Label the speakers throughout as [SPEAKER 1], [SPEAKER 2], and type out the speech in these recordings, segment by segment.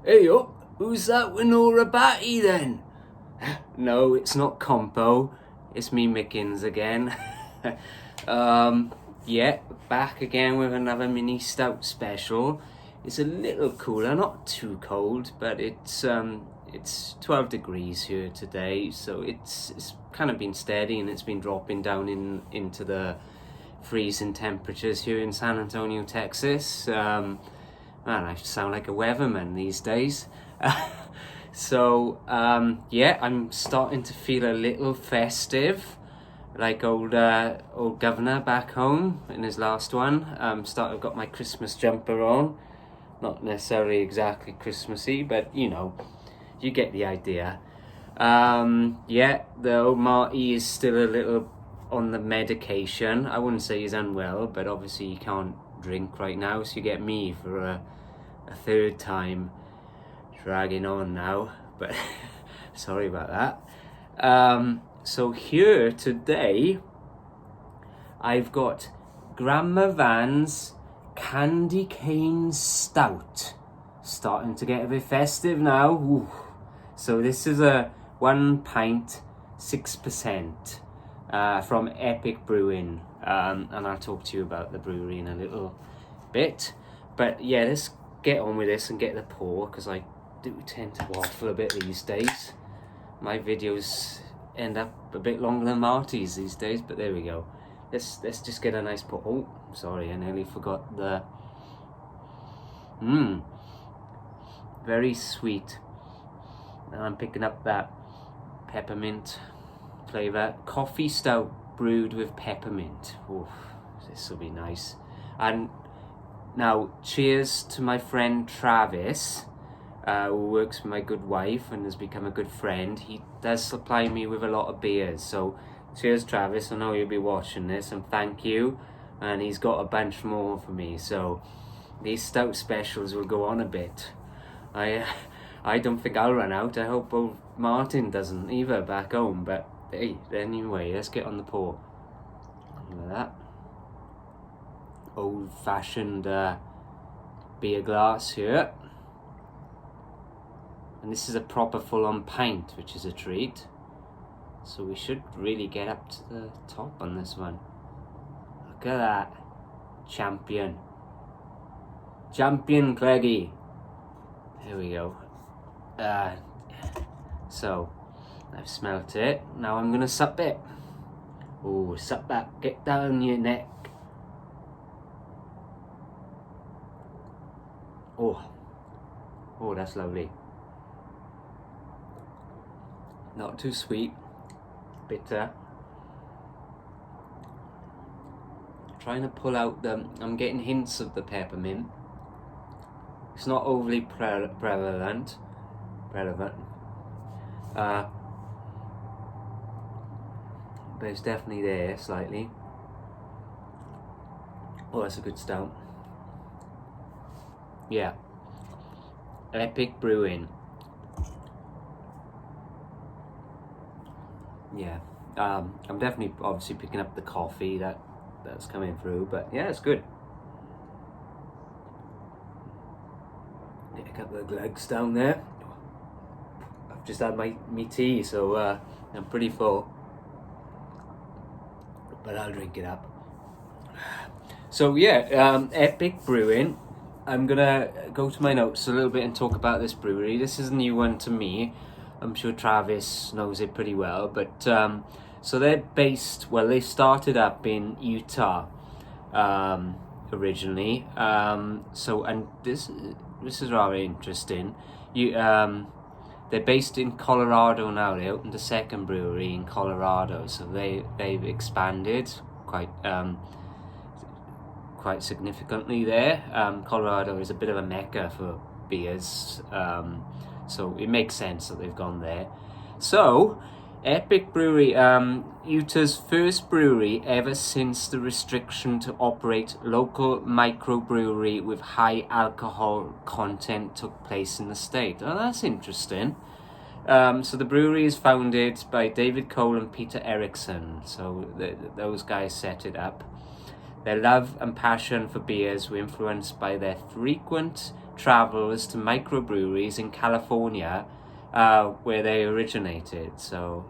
[SPEAKER 1] Hey up, who's that with no Rabatti then? No, it's not Compo, it's me Mickens again. Yeah, back again with another mini stout special. It's a little cooler, not too cold, but it's 12 degrees here today, so it's kind of been steady and it's been dropping down into the freezing temperatures here in San Antonio, Texas. Man, I sound like a weatherman these days. So yeah, I'm starting to feel a little festive, like old governor back home in his last one. I've got my Christmas jumper on, not necessarily exactly Christmassy, but you know, you get the idea. Yeah, the old Marty is still a little on the medication. I wouldn't say he's unwell, but obviously he can't drink right now, so you get me for a third time dragging on now, but sorry about that. So here today I've got Grandma Van's Candy Cane Stout, starting to get a bit festive now. Ooh. So this is a 1 pint 6% from Epic Brewing, and I'll talk to you about the brewery in a little bit, but yeah, let's get on with this and get the pour, because I do tend to waffle a bit these days. My videos end up a bit longer than Marty's these days, but there we go. Let's just get a nice pour. Oh, sorry, I nearly forgot the very sweet. And I'm picking up that peppermint flavor. Coffee stout brewed with peppermint. Oh, this will be nice. And now, cheers to my friend Travis, who works with my good wife and has become a good friend. He does supply me with a lot of beers, so cheers Travis, I know you'll be watching this, and thank you. And he's got a bunch more for me, so these stout specials will go on a bit. I don't think I'll run out. I hope old Martin doesn't either back home, but hey, anyway, let's get on the pour. Look at that. Old-fashioned beer glass here, and this is a proper full-on pint, which is a treat, so we should really get up to the top on this one. Look at that. Champion Craigie. There we go. So I've smelt it, now I'm gonna sup it. Oh, sup that, get down your neck. Oh, that's lovely. Not too sweet, bitter. Trying to pull out I'm getting hints of the peppermint. It's not overly relevant. But it's definitely there, slightly. Oh, that's a good stout. Yeah. Epic Brewing. Yeah. I'm definitely obviously picking up the coffee that's coming through, but yeah, it's good. Get a couple of glugs down there. I've just had my tea, so I'm pretty full, but I'll drink it up. So yeah, Epic Brewing. I'm gonna go to my notes a little bit and talk about this brewery. This is a new one to me. I'm sure Travis knows it pretty well, but so they're based, well, they started up in Utah originally. So, and this is rather interesting. They're based in Colorado now. They opened a second brewery in Colorado, so they've expanded quite significantly there. Colorado is a bit of a mecca for beers, so it makes sense that they've gone there. So, Epic Brewery, Utah's first brewery ever since the restriction to operate local microbrewery with high alcohol content took place in the state. Oh, that's interesting. So the brewery is founded by David Cole and Peter Erickson. So those guys set it up. Their love and passion for beers were influenced by their frequent travels to microbreweries in California, where they originated. So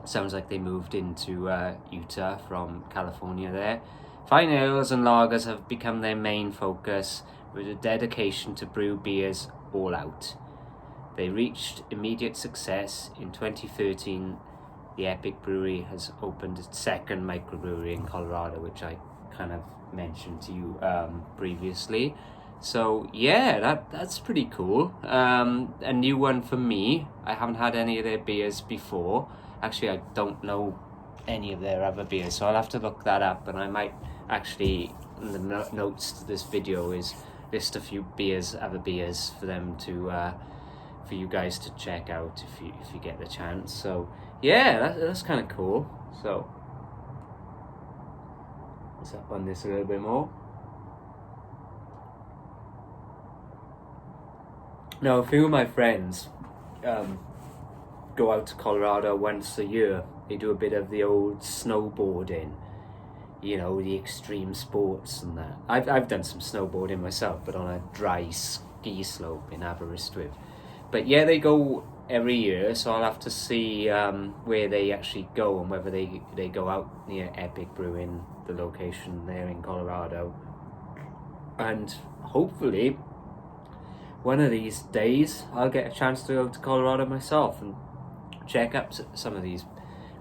[SPEAKER 1] sounds like they moved into Utah from California there. Fine ales and lagers have become their main focus, with a dedication to brew beers all out. They reached immediate success in 2013. The Epic Brewery has opened its second microbrewery in Colorado, which I kind of mentioned to you previously. So yeah, that's pretty cool. A new one for me. I haven't had any of their beers before. Actually, I don't know any of their other beers, so I'll have to look that up, and I might actually, in the notes to this video, is list a few other beers for them to for you guys to check out if you get the chance. So yeah, that's kind of cool. So let's up on this a little bit more. Now, a few of my friends go out to Colorado once a year. They do a bit of the old snowboarding, you know, the extreme sports and that. I've done some snowboarding myself, but on a dry ski slope in Aberystwyth. But yeah, they go every year, so I'll have to see where they actually go and whether they go out near Epic Brewing, the location there in Colorado. And hopefully one of these days I'll get a chance to go to Colorado myself and check out some of these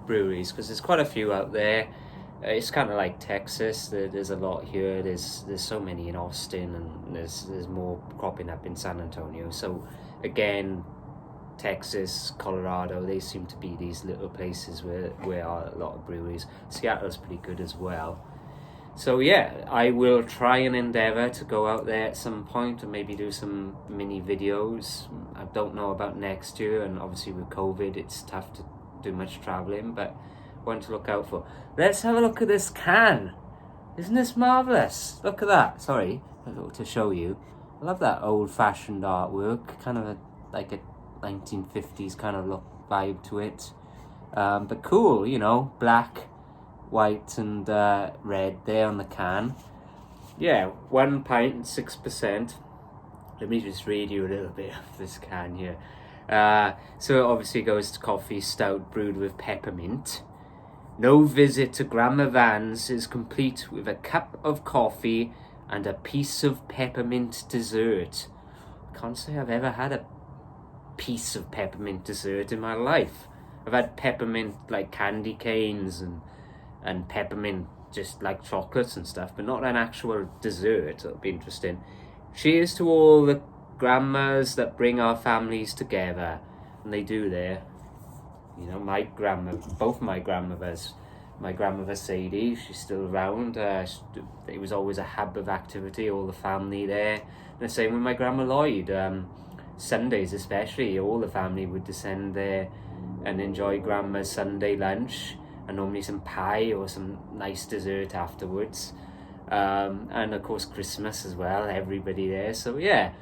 [SPEAKER 1] breweries, because there's quite a few out there. It's kind of like Texas. There's a lot here. There's so many in Austin, and there's more cropping up in San Antonio. So again, Texas, Colorado, they seem to be these little places where are a lot of breweries. Seattle's pretty good as well. So yeah, I will try and endeavour to go out there at some point and maybe do some mini videos. I don't know about next year, and obviously with COVID it's tough to do much travelling, but one to look out for. Let's have a look at this can. Isn't this marvellous? Look at that. Sorry, to show you. I love that old-fashioned artwork, kind of like a 1950s kind of look vibe to it. But cool, you know, black, white and red there on the can. Yeah, 1 pint and 6%. Let me just read you a little bit of this can here. So it obviously goes to coffee stout brewed with peppermint. No visit to Grandma Van's is complete with a cup of coffee and a piece of peppermint dessert. I can't say I've ever had a piece of peppermint dessert in my life. I've had peppermint like candy canes and peppermint just like chocolates and stuff, but not an actual dessert. It'll be interesting. Cheers to all the grandmas that bring our families together. And they do there. You know, my grandma, both my grandmothers, my grandmother Sadie, she's still around. It was always a hub of activity, all the family there. And the same with my grandma Lloyd. Sundays especially, all the family would descend there and enjoy grandma's Sunday lunch, and normally some pie or some nice dessert afterwards. And of course Christmas as well, everybody there. So yeah,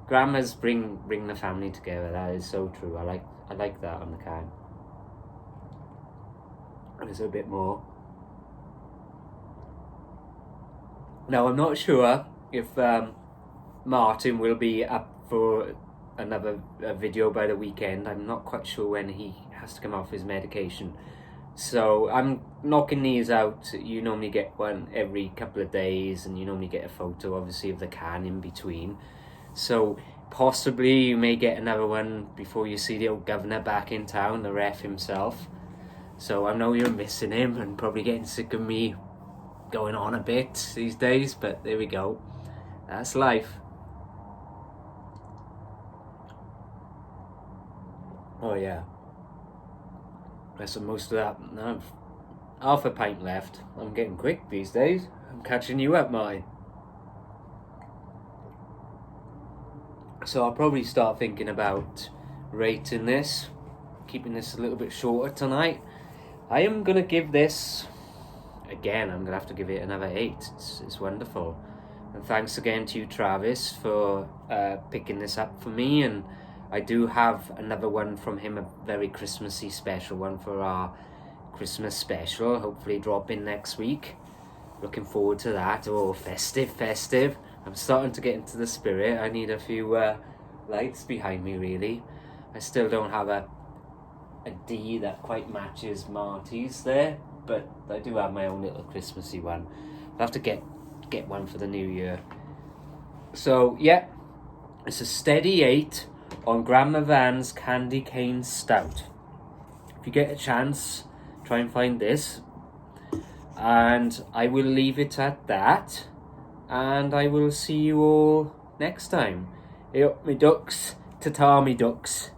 [SPEAKER 1] grandmas bring the family together. That is so true. I like that on the can. There's a bit more. Now I'm not sure if Martin will be up for another video by the weekend. I'm not quite sure when he has to come off his medication. So I'm knocking these out. You normally get one every couple of days, and you normally get a photo obviously of the can in between. So possibly you may get another one before you see the old governor back in town, the ref himself. So I know you're missing him and probably getting sick of me going on a bit these days, but there we go. That's life. Oh yeah. That's most of that. Now I've half a pint left. I'm getting quick these days. I'm catching you up, Martin. So I'll probably start thinking about rating this, keeping this a little bit shorter tonight. I am going to give this, again, I'm going to have to give it another 8. It's wonderful. And thanks again to you, Travis, for picking this up for me. And I do have another one from him, a very Christmassy special one for our Christmas special. Hopefully drop in next week. Looking forward to that. Oh, festive. I'm starting to get into the spirit. I need a few lights behind me, really. I still don't have a D that quite matches Marty's there, but I do have my own little Christmassy one. I'll have to get one for the new year. So yeah, it's a steady 8 on Grandma Van's Candy Cane Stout. If you get a chance, try and find this. And I will leave it at that. And I will see you all next time. Hey up me ducks, ta-ta me ducks.